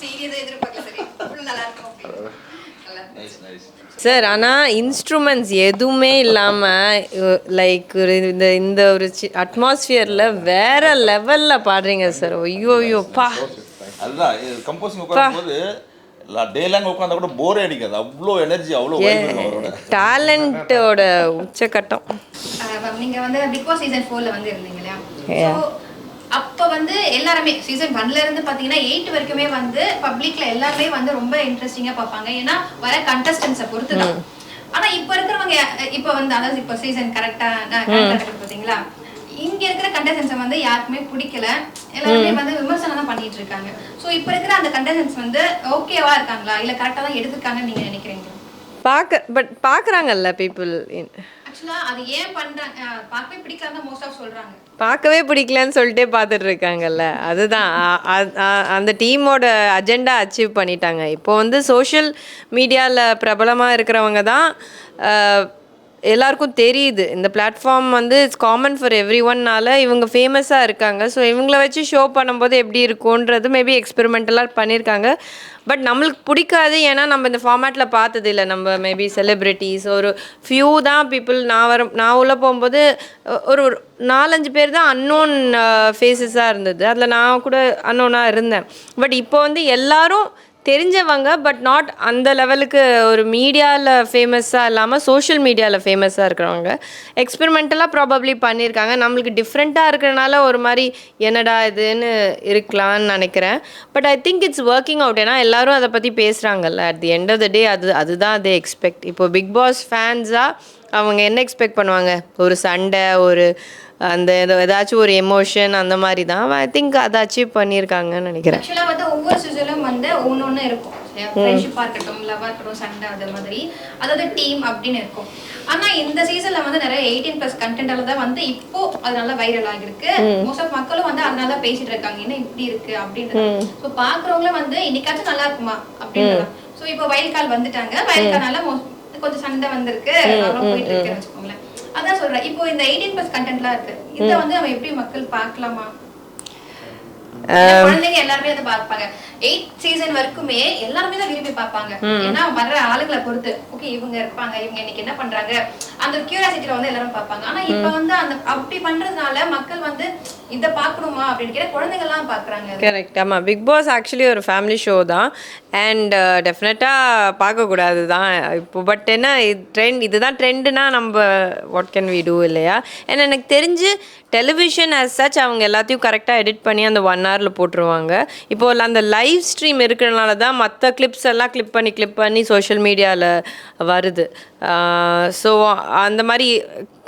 சீரியஸா எதிர்பார்க்கல சரி அவ்வளவு நல்லா இருக்கும் சார் ஆனால் இன்ஸ்ட்ருமெண்ட்ஸ் எதுவுமே இல்லாமல் லைக் ஒரு இந்த ஒரு அட்மாஸ்ஃபியரில் வேற லெவலில் பாடுறீங்க சார் ஐயோப்பா அதுதான் கம்போசிங் உட்காரும்போது டேலாங் உட்காந்தா கூட போரே அடிக்காது அவ்வளோ எனர்ஜி அவ்வளோ டேலண்ட்டோட உச்சக்கட்டம். நீங்க வந்து பிக் பாஸ் சீசன் 4ல வந்து இருந்தீங்க இல்லையா? அப்ப வந்து எல்லாருமே சீசன் 1ல இருந்து பாத்தீங்கன்னா 8 வரைக்குமே வந்து பப்ளிக்ல எல்லாருமே வந்து ரொம்ப இன்ட்ரெஸ்டிங்கா பார்ப்பாங்க. ஏன்னா வர கண்டஸ்டன்ஸை பொறுத்து தான். ஆனா இப்ப இருக்கிறவங்க இப்ப வந்து அதாவது இப்ப சீசன் கரெக்டா பாத்தீங்களா, இங்க இருக்கிற கண்டஸ்டன்ஸை வந்து யாருக்குமே பிடிக்கல. எல்லாருமே வந்து விமர்சனம் தான் பண்ணிட்டு இருக்காங்க. சோ இப்ப இருக்கிற அந்த கண்டஸ்டன்ஸ் வந்து ஓகேவா இருக்காங்களா இல்ல கரெக்டா தான் எடுத்துக்காங்கன்னு நீங்க நினைக்கிறீங்க? பார்க்குறாங்கல்ல பீப்புள். ஆக்சுவலா அது ஏன் பண்றாங்க, பார்க்கவே பிடிக்கலன்னு மோஸ்ட் ஆஃப் சொல்றாங்க. பார்க்கவே பிடிக்கலன்னு சொல்லிட்டே பார்த்துட்டு இருக்காங்கல்ல, அதுதான் அந்த டீமோட அஜெண்டா அச்சீவ் பண்ணிட்டாங்க. இப்போ வந்து சோஷியல் மீடியாவில் பிரபலமாக இருக்கிறவங்க தான் எல்லாருக்கும் தெரியுது. இந்த பிளாட்ஃபார்ம் வந்து இட்ஸ் காமன் ஃபார் எவ்ரி ஒன்னால இவங்க ஃபேமஸாக இருக்காங்க. ஸோ இவங்கள வச்சு ஷோ பண்ணும்போது எப்படி இருக்கும்ன்றது மேபி எக்ஸ்பெரிமெண்டலாக பண்ணியிருக்காங்க. பட் நம்மளுக்கு பிடிக்காது, ஏன்னா நம்ம இந்த ஃபார்மேட்டில் பார்த்தது இல்லை. நம்ம மேபி செலிப்ரிட்டிஸ் ஒரு ஃபியூ தான் பீப்புள். நான் உள்ளே போகும்போது ஒரு 4-5 பேர் தான் அன்னோன் ஃபேஸஸாக இருந்தது. அதில் நான் கூட அன்னோனாக இருந்தேன். பட் இப்போ வந்து எல்லாரும் தெரிஞ்சவங்க, பட் நாட் அந்த லெவலுக்கு ஒரு மீடியாவில் ஃபேமஸாக இல்லாமல் சோஷியல் மீடியாவில் ஃபேமஸாக இருக்கிறவங்க எக்ஸ்பெரிமெண்டலாக ப்ராபப்ளி பண்ணியிருக்காங்க. நம்மளுக்கு டிஃப்ரெண்ட்டாக இருக்கிறனால ஒரு மாதிரி என்னடா இதுன்னு இருக்கலான்னு நினைக்கிறேன். But I think it's working out. ஏன்னா எல்லோரும் அதை பற்றி பேசுகிறாங்கல்ல. At the end of the day அதுதான் அதை எக்ஸ்பெக்ட். இப்போ பிக் பாஸ் ஃபேன்ஸாக அவங்க என்ன எக்ஸ்பெக்ட் பண்ணுவாங்க? ஒரு சண்டை, ஒரு அந்த ஏதாச்சும் ஒரு எமோஷன், அந்த மாதிரி தான். ஐ திங்க் அதை அச்சீவ் பண்ணியிருக்காங்கன்னு நினைக்கிறேன். ஆக்சுவலாக வந்து ஒவ்வொரு சீசனும் வந்து ஒன்று இருக்கும். ஃப்ரெண்ட்ஷிப்பாக இருக்கட்டும், லவ்வாக இருக்கட்டும், சண்டை, அது மாதிரி அதாவது டீம் அப்படின்னு இருக்கும். ஆனால் இந்த சீசனில் வந்து நிறைய 18+ கண்டென்ட்டால தான் வந்து இப்போ அது நல்லா வைரல் ஆகிருக்கு. மோஸ்ட் ஆஃப் மக்களும் வந்து அதனால பேசிட்டு இருக்காங்க, என்ன இப்படி இருக்கு அப்படின்றது. ஸோ பார்க்குறவங்களும் வந்து இன்னைக்காச்சும் நல்லா இருக்குமா அப்படின்றது. ஸோ இப்போ வயல் கால் வந்துட்டாங்க, வயல் கால்னால கொஞ்சம் சண்டை வந்திருக்கு, போயிட்டு இருக்குன்னு வச்சுக்கோங்களேன். அதான் சொல்றேன், இப்போ இந்த 18+ கண்டென்ட்லாம் இருக்கு, இதை வந்து நம்ம எப்படி மக்கள் பார்க்கலாமா? குழந்தைங்க எல்லாருமே அதை பார்ப்பாங்க. 8 சீசன் வரைக்குமே எல்லாருமே தான் விரும்பி பார்ப்பாங்க. ஏன்னா வர்ற ஆளுகளை பொறுத்து ஓகே இவங்க இருப்பாங்க, இவங்க இன்னைக்கு என்ன பண்றாங்க, அந்த கியூரியாசிட்டியில வந்து எல்லாரும் பார்ப்பாங்க. ஆனா இப்ப வந்து அந்த அப்படி பண்றதுனால மக்கள் வந்து இதை பார்க்கணுமா அப்படின்னு கேட்ட குழந்தைங்க எல்லாம் பாக்குறாங்க. கரெக்ட். ஆமா, பிக் பாஸ் ஆக்சுவலி ஒரு ஃபேமிலி ஷோ தான். அண்ட் டெஃபினட்டாக பார்க்கக்கூடாது தான் இப்போ. பட் என்ன ட்ரெண்ட், இதுதான் ட்ரெண்டுனா நம்ம வாட் கேன் வி டூ இல்லையா? ஏன்னா எனக்கு தெரிஞ்சு டெலிவிஷன் ஆஸ் சச் அவங்க எல்லாத்தையும் கரெக்டாக எடிட் பண்ணி அந்த 1 ஹவரில் போட்டுருவாங்க. இப்போது அந்த லைவ் ஸ்ட்ரீம் இருக்கிறனால தான் மற்ற கிளிப்ஸ் எல்லாம் கிளிப் பண்ணி சோஷியல் மீடியாவில் வருது. ஸோ அந்த மாதிரி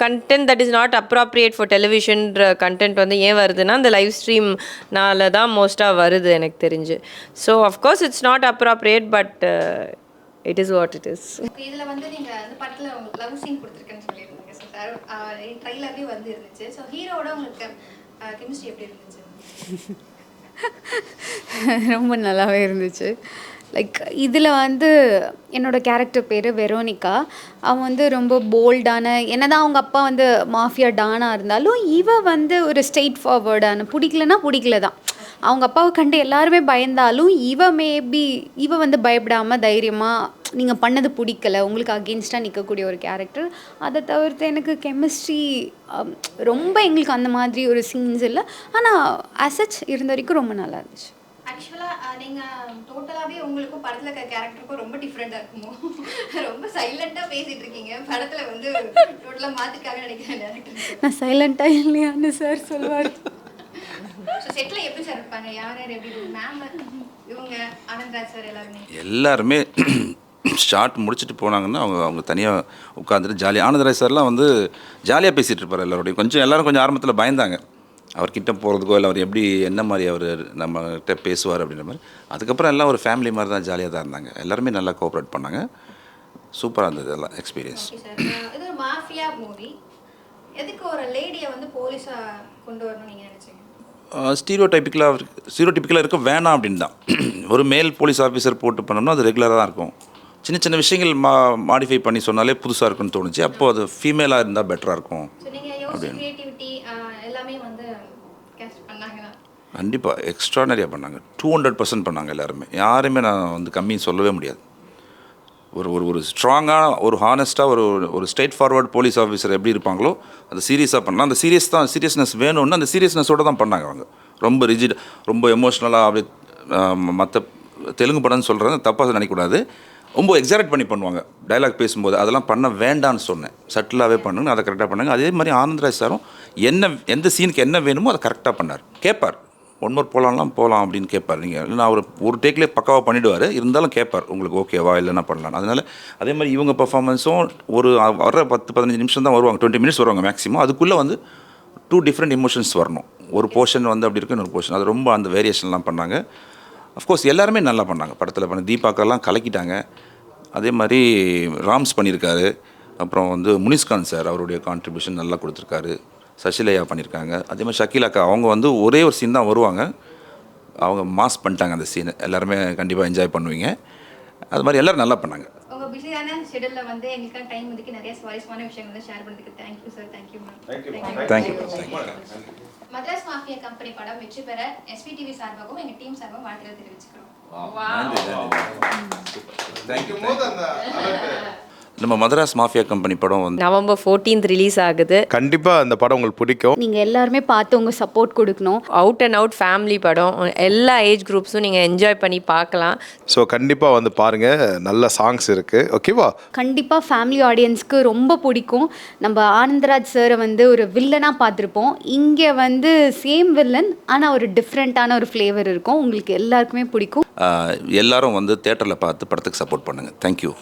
content that is not appropriate for டெலிவிஷன்ற கண்டென்ட் வந்து ஏன் வருதுன்னா அந்த லைவ் ஸ்ட்ரீம்னால தான் மோஸ்ட்டாக வருது எனக்கு தெரிஞ்சு. So of course it's not appropriate, but it is what it is. இதுல வந்து நீங்க அந்த படத்துல உங்களுக்கு லவ் சீன் கொடுத்துருக்கேன்னு சொல்லியிருந்தீங்க சார். ட்ரைலர்லேயே வந்து இருந்துச்சு. ஸோ ஹீரோவோட உங்களுக்கு கெமிஸ்ட்ரி எப்படி இருந்துச்சு? ரொம்ப நல்லாவே இருந்துச்சு. லைக் இதில் வந்து என்னோடய கேரக்டர் பேர் வெரோனிகா. அவன் வந்து ரொம்ப போல்டான, என்னதான் அவங்க அப்பா வந்து மாஃபியா டானாக இருந்தாலும் இவ வந்து ஒரு ஸ்ட்ரெயிட் ஃபார்வர்டான, பிடிக்கலன்னா பிடிக்கல தான். அவங்க அப்பாவை கண்டு எல்லாருமே பயந்தாலும் இவ வந்து பயப்படாமல் தைரியமாக நீங்கள் பண்ணது பிடிக்கல, உங்களுக்கு அகெயின்ஸ்டாக நிற்கக்கூடிய ஒரு கேரக்டர். அதை தவிர்த்து எனக்கு கெமிஸ்ட்ரி ரொம்ப எங்களுக்கு அந்த மாதிரி ஒரு சீன்ஸ் இல்லை. ஆனால் அசச் இருந்த வரைக்கும் ரொம்ப நல்லா இருந்துச்சு. ஆக்சுவலாக நீங்கள் டோட்டலாகவே உங்களுக்கும் படத்தில் இருக்க கேரக்டருக்கும் ரொம்ப டிஃப்ரெண்ட்டாக இருக்குமோ? ரொம்ப சைலண்ட்டாக பேசிகிட்டு இருக்கீங்க. படத்தில் வந்து டோட்டலாக மாற்றிருக்காங்கன்னு நினைக்கிறேன் டேரக்டர். நான் சைலண்ட்டாக இல்லையான்னு சார் சொல்லுவார். ஸோ செட்டில் எப்படி சார் இருப்பாங்க? யார் யார் எப்படி? மேம், இவங்க ஆனந்த்ராஜ் சார் எல்லாருமே ஷார்ட் முடிச்சுட்டு போனாங்கன்னா அவங்க தனியாக உட்காந்துட்டு ஜாலியாக, ஆனந்தராஜ் சார்லாம் வந்து ஜாலியாக பேசிகிட்டு இருப்பார் எல்லாரோடையும். எல்லோரும் கொஞ்சம் ஆரம்பத்தில் பயந்தாங்க அவர்கிட்ட போகிறதுக்கோ, இல்லை அவர் எப்படி என்ன மாதிரி அவர் நம்மகிட்ட பேசுவார் அப்படின்ற மாதிரி. அதுக்கப்புறம் எல்லாம் ஒரு ஃபேமிலி மாதிரி தான், ஜாலியாக தான் இருந்தாங்க. எல்லாருமே நல்லா கோஆப்ரேட் பண்ணாங்க. சூப்பராக இருந்தது எல்லாம் எக்ஸ்பீரியன்ஸ். இது ஒரு மாஃபியா மூவி. எதுக்கு ஒரு லேடியை வந்து போலீஸாக கொண்டு வரணும்னு நீங்கள் நினச்சிங்க? ஸ்டீரியோடிப்பிக்கலாக இருக்க வேணாம் அப்படின்னு தான். ஒரு மேல் போலீஸ் ஆஃபீஸர் போட்டு பண்ணோம்னா அது ரெகுலராக தான் இருக்கும். சின்ன சின்ன விஷயங்கள் மாடிஃபை பண்ணி சொன்னாலே புதுசாக இருக்குன்னு தோணுச்சு. அப்போது அது ஃபீமேலாக இருந்தால் பெட்டராக இருக்கும் அப்படின்னு. கண்டிப்பாக எக்ஸ்ட்ரானரியாக பண்ணாங்க. 200% பண்ணாங்க எல்லாருமே. யாருமே நான் வந்து கம்மின்னு சொல்லவே முடியாது. ஒரு ஸ்ட்ராங்காக, ஒரு ஹானஸ்ட்டாக, ஒரு ஸ்ட்ரெயிட் ஃபார்வர்ட் போலீஸ் ஆஃபீஸர் எப்படி இருப்பாங்களோ அது சீரியஸாக பண்ணலாம். அந்த சீரியஸ்னஸ் வேணும்னு அந்த சீரியஸ்னஸோடு தான் பண்ணாங்க அவங்க. ரொம்ப ரிஜிட், ரொம்ப எமோஷ்னலாக அப்படி மற்ற தெலுங்கு படம்னு சொல்கிறது தப்பாக நினைக்கக்கூடாது. ரொம்ப எக்ஸாக்ட் பண்ணி பண்ணுவாங்க டைலாக் பேசும்போது. அதெல்லாம் பண்ண வேண்டான்னு சொன்னேன். சட்டிலாகவே பண்ணுங்க, அதை கரெக்டாக பண்ணுங்க. அதே மாதிரி ஆனந்த்ராஜ் சாரும் எந்த சீனுக்கு என்ன வேணுமோ அதை கரெக்டாக பண்ணார். கேட்பார், ஒன் மோர் போகலாம் அப்படின்னு கேட்பார். நீங்கள் இல்லைனா அவர் ஒரு டேக்லேயே பக்காவாக பண்ணிவிடுவார். இருந்தாலும் கேட்பார் உங்களுக்கு ஓகேவா இல்லைன்னா பண்ணலாம். அதனால் அதே மாதிரி இவங்க பர்ஃபார்மன்ஸும் ஒரு வர 10-15 நிமிஷம் தான் வருவாங்க, 20 மினிட்ஸ் வருவாங்க மேக்ஸிமம். அதுக்குள்ளே வந்து 2 டிஃப்ரெண்ட் எமோஷன்ஸ் வரணும். ஒரு போர்ஷன் வந்து அப்படி இருக்கு, இன்னொரு போர்ஷன். அது ரொம்ப அந்த வேரியேஷன்லாம் பண்ணாங்க. அஃப்கோர்ஸ் எல்லாருமே நல்லா பண்ணாங்க. படத்தில் பண்ண தீபாக்கெல்லாம் கலக்கிட்டாங்க. அதே மாதிரி ராம்ஸ் பண்ணியிருக்காரு. அப்புறம் வந்து முனிஸ்கான் சார் அவருடைய கான்ட்ரிபியூஷன் நல்லா கொடுத்துருக்காரு. சசிலையா பண்ணியிருக்காங்க. அதே மாதிரி ஷக்கீலாக்கா அவங்க வந்து ஒரே ஒரு சீன் தான் வருவாங்க. அவங்க மாஸ் பண்ணிட்டாங்க அந்த சீனை. எல்லாருமே கண்டிப்பாக என்ஜாய் பண்ணுவீங்க. அது மாதிரி எல்லோரும் நல்லா பண்ணாங்க. உங்கள் பிஸியான ஷெடியூலில் வந்து எங்களுக்கான டைம் ஒதுக்கி நிறைய சுவாரஸ்யமான விஷயங்கள் வந்து ஷேர் பண்ணதுக்கு thank you sir. Thank you ma'am. Thank you. Madras mafia company படம் வெற்றி பெற எஸ்பிடிவி சார்பாகவும் எங்கள் டீம் சார்பாகவும் வாழ்த்துக்கள் தெரிவிச்சுக்கிறோம். நம்ம மദ്രാസ് மாஃபியா கம்பெனி படம் வந்து November 14th ரிலீஸ் ஆகுது. கண்டிப்பாக அந்த படம் உங்களுக்கு பிடிக்கும். நீங்கள் எல்லாருமே பார்த்து உங்கள் சப்போர்ட் கொடுக்கணும். அவுட் அண்ட் அவுட் ஃபேமிலி படம். எல்லா ஏஜ் குரூப்ஸும் நீங்கள் என்ஜாய் பண்ணி பார்க்கலாம். ஸோ கண்டிப்பாக வந்து பாருங்கள், நல்ல சாங்ஸ் இருக்குது. ஓகேவா? கண்டிப்பாக ஃபேமிலி ஆடியன்ஸ்க்கு ரொம்ப பிடிக்கும். நம்ம ஆனந்தராஜ் சாரை வந்து ஒரு வில்லனாக பார்த்துருப்போம். இங்கே வந்து சேம் வில்லன், ஆனால் ஒரு டிஃப்ரெண்ட்டான ஒரு ஃப்ளேவர் இருக்கும். உங்களுக்கு எல்லாருக்குமே பிடிக்கும். எல்லாரும் வந்து தேட்டரில் பார்த்து படத்துக்கு சப்போர்ட் பண்ணுங்கள். தேங்க்யூ.